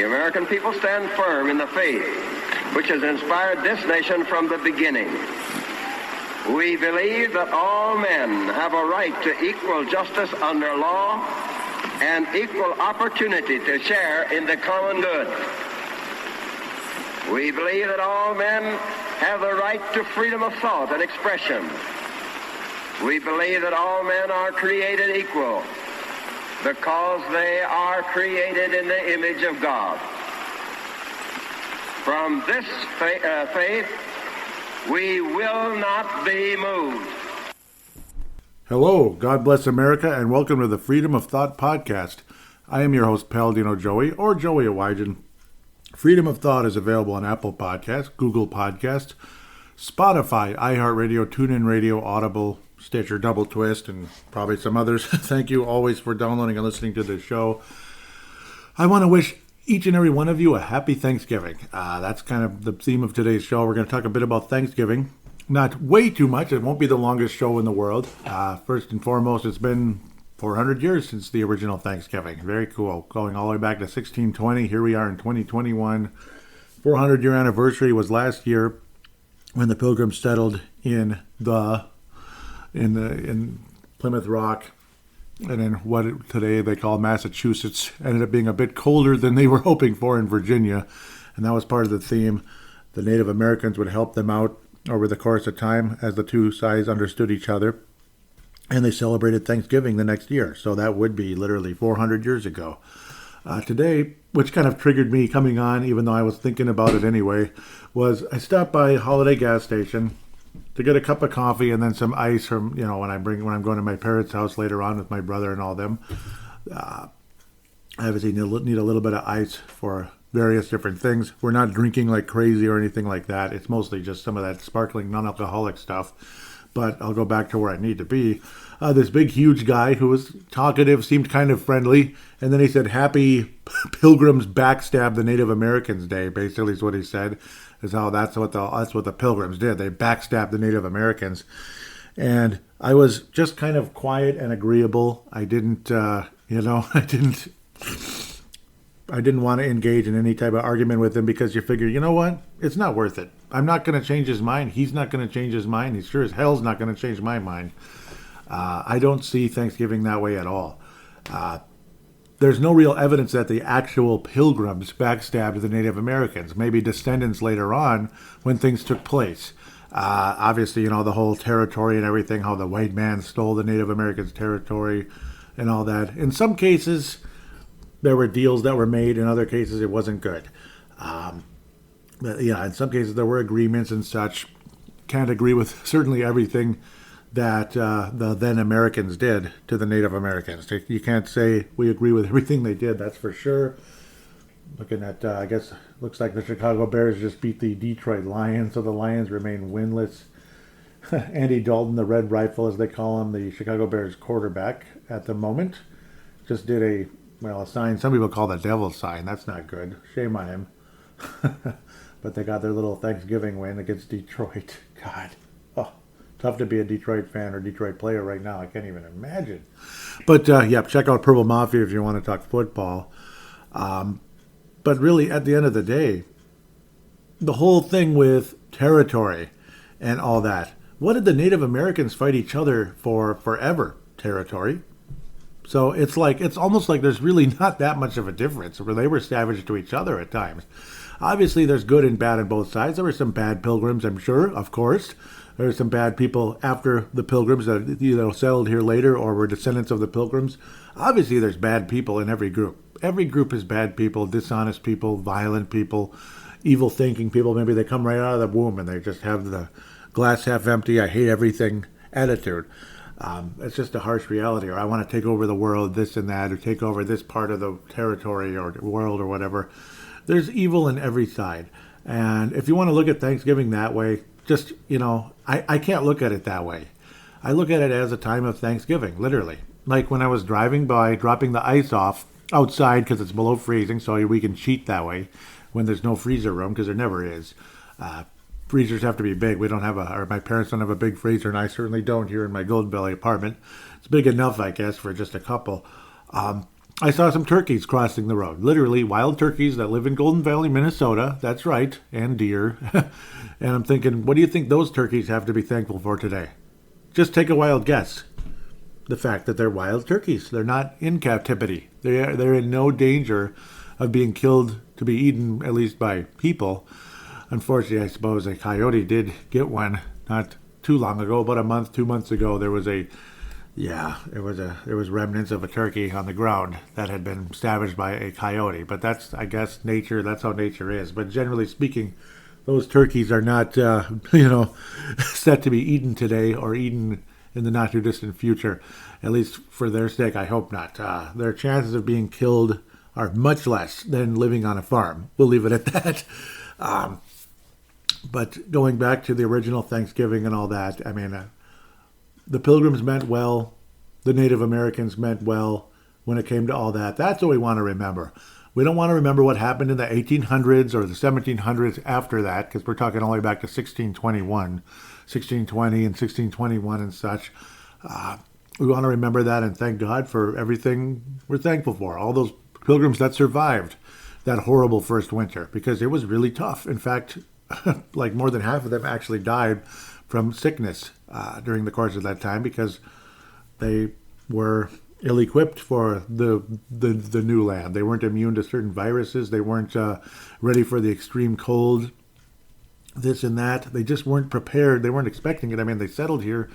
the American people stand firm in the faith which has inspired this nation from the beginning. We believe that all men have a right to equal justice under law and equal opportunity to share in the common good. We believe that all men have the right to freedom of thought and expression. We believe that all men are created equal because they are created in the image of God. From this faith, we will not be moved. Hello, God bless America, and welcome to the Freedom of Thought podcast. I am your host, Paladino Joey, or Joey Awajan. Freedom of Thought is available on Apple Podcasts, Google Podcasts, Spotify, iHeartRadio, TuneIn Radio, Audible, Stitcher, Double Twist, and probably some others. Thank you always for downloading and listening to this show. I want to wish each and every one of you a happy Thanksgiving. That's kind of the theme of today's show. We're going to talk a bit about Thanksgiving. Not way too much. It won't be the longest show in the world. First and foremost, it's been 400 years since the original Thanksgiving. Very cool. Going all the way back to 1620. Here we are in 2021. 400-year anniversary was last year when the Pilgrims settled in Plymouth Rock, and in what today they call Massachusetts. Ended up being a bit colder than they were hoping for in Virginia, and that was part of the theme. The Native Americans would help them out over the course of time as the two sides understood each other, and they celebrated Thanksgiving the next year. So that would be literally 400 years ago. Today, which kind of triggered me coming on, even though I was thinking about it anyway, was I stopped by Holiday gas station to get a cup of coffee and then some ice from, when I'm going to my parents' house later on with my brother and all them. I obviously need a little bit of ice for various different things. We're not drinking like crazy or anything like that. It's mostly just some of that sparkling non-alcoholic stuff. But I'll go back to where I need to be. This big, huge guy who was talkative, seemed kind of friendly, and then he said, "Happy Pilgrims backstab the Native Americans Day," basically is what he said. Is how that's what the Pilgrims did. They backstabbed the Native Americans. And I was just kind of quiet and agreeable. I didn't, I didn't want to engage in any type of argument with him, because you figure, you know what? It's not worth it. I'm not going to change his mind. He's not going to change his mind. He sure as hell's not going to change my mind. I don't see Thanksgiving that way at all. There's no real evidence that the actual Pilgrims backstabbed the Native Americans. Maybe descendants later on when things took place. Obviously, the whole territory and everything, how the white man stole the Native Americans' territory and all that. In some cases, there were deals that were made. In other cases, it wasn't good. In some cases, there were agreements and such. Can't agree with certainly everything that the then Americans did to the Native Americans. You can't say we agree with everything they did, that's for sure. Looking at, I guess, looks like the Chicago Bears just beat the Detroit Lions, so the Lions remain winless. Andy Dalton, the Red Rifle, as they call him, the Chicago Bears quarterback at the moment, just did a sign some people call the devil's sign. That's not good. Shame on him. But they got their little Thanksgiving win against Detroit. God. Tough to be a Detroit fan or Detroit player right now. I can't even imagine. But, check out Purple Mafia if you want to talk football. But really, at the end of the day, the whole thing with territory and all that, what did the Native Americans fight each other for forever? Territory. So it's almost like there's really not that much of a difference, where they were savage to each other at times. Obviously, there's good and bad on both sides. There were some bad Pilgrims, I'm sure, of course. There were some bad people after the Pilgrims that settled here later or were descendants of the Pilgrims. Obviously, there's bad people in every group. Every group is bad people, dishonest people, violent people, evil-thinking people. Maybe they come right out of the womb and they just have the glass half empty, I hate everything attitude. It's just a harsh reality. Or I want to take over the world, this and that, or take over this part of the territory or world or whatever. There's evil in every side. And if you want to look at Thanksgiving that way, just, I can't look at it that way. I look at it as a time of Thanksgiving, literally. Like when I was driving by, dropping the ice off outside because it's below freezing, so we can cheat that way when there's no freezer room, because there never is. Freezers have to be big. We don't have or my parents don't have a big freezer, and I certainly don't here in my Golden Valley apartment. It's big enough, I guess, for just a couple. I saw some turkeys crossing the road. Literally wild turkeys that live in Golden Valley, Minnesota. That's right. And deer. And I'm thinking, what do you think those turkeys have to be thankful for today? Just take a wild guess. The fact that they're wild turkeys. They're not in captivity. They're in no danger of being killed to be eaten, at least by people. Unfortunately, I suppose a coyote did get one not too long ago, about a month, 2 months ago. There was remnants of a turkey on the ground that had been savaged by a coyote. But that's, I guess, nature. That's how nature is. But generally speaking, those turkeys are not, set to be eaten today or eaten in the not too distant future. At least for their sake, I hope not. Their chances of being killed are much less than living on a farm. We'll leave it at that. But going back to the original Thanksgiving and all that, I mean, the Pilgrims meant well. The Native Americans meant well when it came to all that. That's what we want to remember. We don't want to remember what happened in the 1800s or the 1700s after that, because we're talking all the way back to 1620 and 1621 and such. We want to remember that and thank God for everything we're thankful for. All those Pilgrims that survived that horrible first winter, because it was really tough. In fact, like more than half of them actually died from sickness during the course of that time because they were ill-equipped for the new land. They weren't immune to certain viruses. They weren't ready for the extreme cold, this and that. They just weren't prepared. They weren't expecting it. I mean, they settled here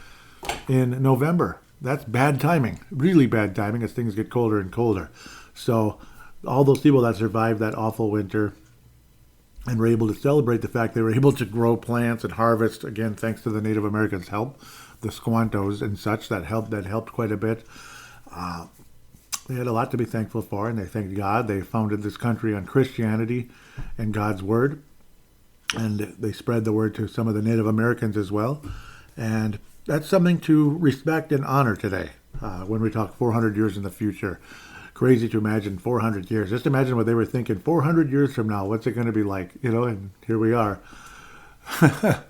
in November. That's bad timing, really bad timing as things get colder and colder. So all those people that survived that awful winter and were able to celebrate the fact they were able to grow plants and harvest, again, thanks to the Native Americans' help, the Squantos and such, that helped quite a bit. They had a lot to be thankful for, and they thanked God. They founded this country on Christianity and God's Word, and they spread the word to some of the Native Americans as well. And that's something to respect and honor today when we talk 400 years in the future. Crazy to imagine 400 years. Just imagine what they were thinking 400 years from now. What's it going to be like? And here we are.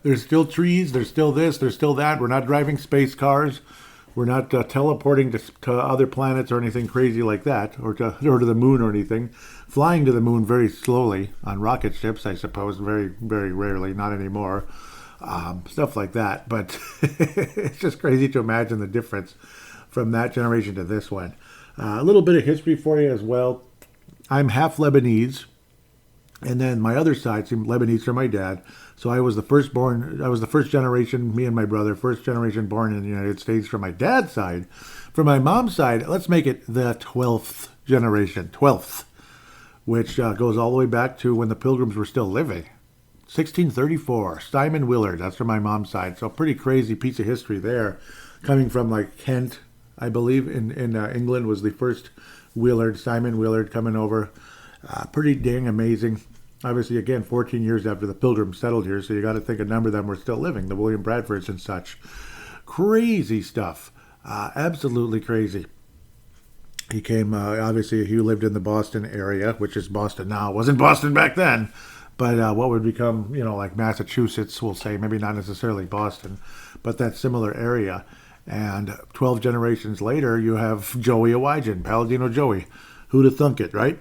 There's still trees. There's still this. There's still that. We're not driving space cars. We're not teleporting to other planets or anything crazy like that, or to the moon or anything. Flying to the moon very slowly on rocket ships, I suppose, very, very rarely, not anymore. Stuff like that. But it's just crazy to imagine the difference from that generation to this one. A little bit of history for you as well. I'm half Lebanese, and then my other side, Lebanese from my dad. So I was the first generation, me and my brother, first generation born in the United States from my dad's side. From my mom's side, let's make it the 12th generation, which goes all the way back to when the Pilgrims were still living. 1634, Simon Willard, that's from my mom's side. So pretty crazy piece of history there. Coming from like Kent, I believe, in England was the first Willard, Simon Willard coming over. Pretty dang amazing. Obviously, again, 14 years after the Pilgrims settled here, so you got to think a number of them were still living, the William Bradfords and such. Crazy stuff. Absolutely crazy. He came, obviously, he lived in the Boston area, which is Boston now. It wasn't Boston back then, but what would become, like Massachusetts, we'll say, maybe not necessarily Boston, but that similar area. And 12 generations later, you have Joey Awajan, Paladino Joey. Who'd have thunk it, right?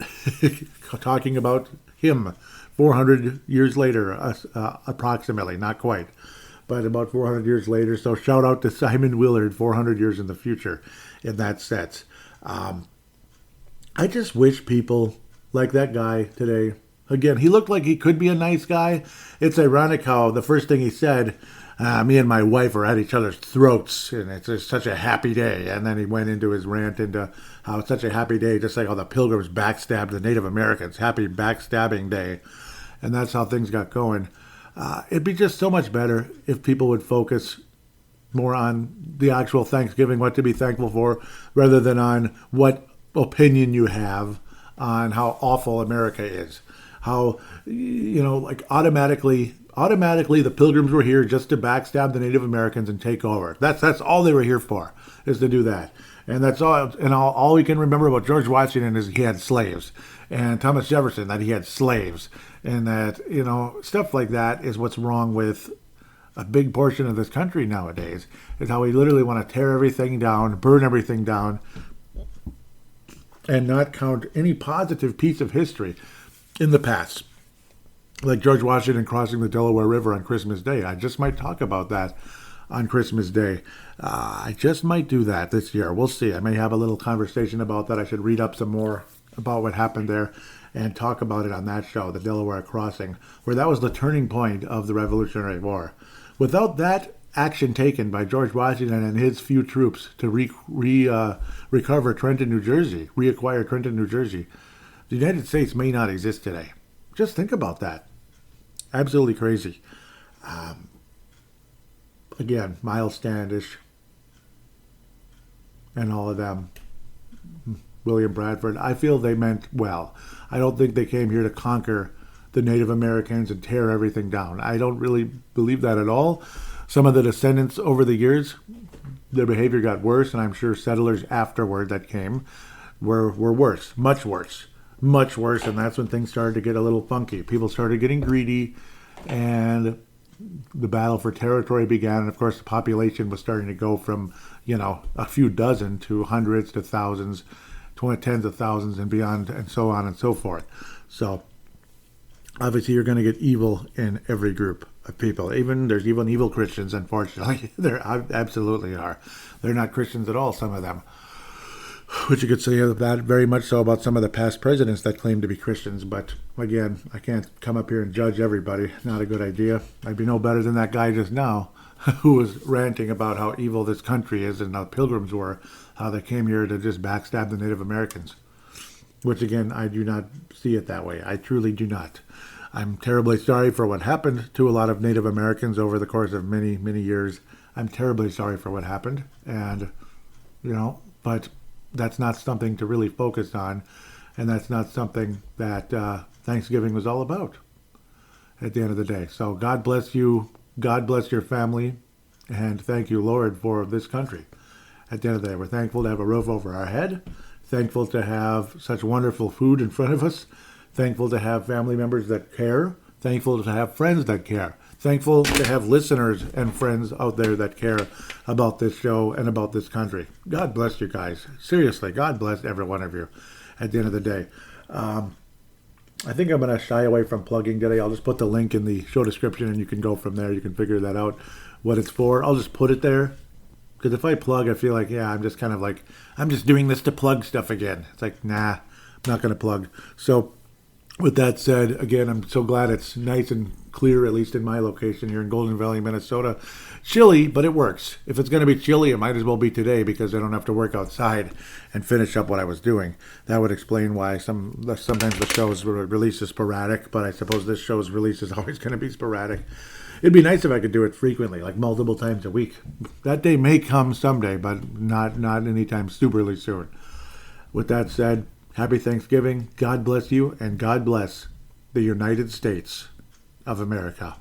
Talking about him 400 years later, approximately, not quite, but about 400 years later. So shout out to Simon Willard, 400 years in the future in that sense. I just wish people like that guy today. Again, he looked like he could be a nice guy. It's ironic how the first thing he said, me and my wife are at each other's throats, and it's just such a happy day. And then he went into his rant into how it's such a happy day, just like how the Pilgrims backstabbed the Native Americans. Happy backstabbing day. And that's how things got going. It'd be just so much better if people would focus more on the actual Thanksgiving, what to be thankful for, rather than on what opinion you have on how awful America is. How, like automatically the Pilgrims were here just to backstab the Native Americans and take over. That's all they were here for, is to do that. And that's all. And all we can remember about George Washington is he had slaves, and Thomas Jefferson, that he had slaves, and that stuff like that is what's wrong with a big portion of this country nowadays. Is how we literally want to tear everything down, burn everything down, and not count any positive piece of history in the past. Like George Washington crossing the Delaware River on Christmas Day. I just might talk about that on Christmas Day. I just might do that this year. We'll see. I may have a little conversation about that. I should read up some more about what happened there and talk about it on that show, the Delaware Crossing, where that was the turning point of the Revolutionary War. Without that action taken by George Washington and his few troops to recover Trenton, New Jersey, reacquire Trenton, New Jersey, the United States may not exist today. Just think about that. Absolutely crazy. Again, Miles Standish and all of them, William Bradford, I feel they meant well. I don't think they came here to conquer the Native Americans and tear everything down. I don't really believe that at all. Some of the descendants over the years, their behavior got worse, and I'm sure settlers afterward that came were worse, much worse, and that's when things started to get a little funky. People started getting greedy, and the battle for territory began, and of course the population was starting to go from, a few dozen to hundreds to thousands, tens of thousands and beyond, and so on and so forth. So obviously you're going to get evil in every group of people. There's even evil Christians, unfortunately. There absolutely are. They're not Christians at all, some of them. Which you could say that very much so about some of the past presidents that claim to be Christians. But again, I can't come up here and judge everybody. Not a good idea. I'd be no better than that guy just now who was ranting about how evil this country is and how pilgrims were, how they came here to just backstab the Native Americans. Which again, I do not see it that way. I truly do not. I'm terribly sorry for what happened to a lot of Native Americans over the course of many, many years. I'm terribly sorry for what happened. And, but that's not something to really focus on, and that's not something that Thanksgiving was all about at the end of the day. So God bless you, God bless your family, and thank you, Lord, for this country. At the end of the day, we're thankful to have a roof over our head, thankful to have such wonderful food in front of us, thankful to have family members that care, thankful to have friends that care, thankful to have listeners and friends out there that care about this show and about this country. God bless you guys. Seriously, God bless every one of you at the end of the day. I think I'm going to shy away from plugging today. I'll just put the link in the show description and you can go from there. You can figure that out, what it's for. I'll just put it there. Because if I plug, I feel like, I'm just kind of like, I'm just doing this to plug stuff again. It's like, nah, I'm not going to plug. So with that said, again, I'm so glad it's nice and clear, at least in my location here in Golden Valley, Minnesota. Chilly, but it works. If it's going to be chilly, it might as well be today because I don't have to work outside and finish up what I was doing. That would explain why sometimes the show's release is sporadic, but I suppose this show's release is always going to be sporadic. It'd be nice if I could do it frequently, like multiple times a week. That day may come someday, but not anytime superly soon. With that said, happy Thanksgiving. God bless you, and God bless the United States of America.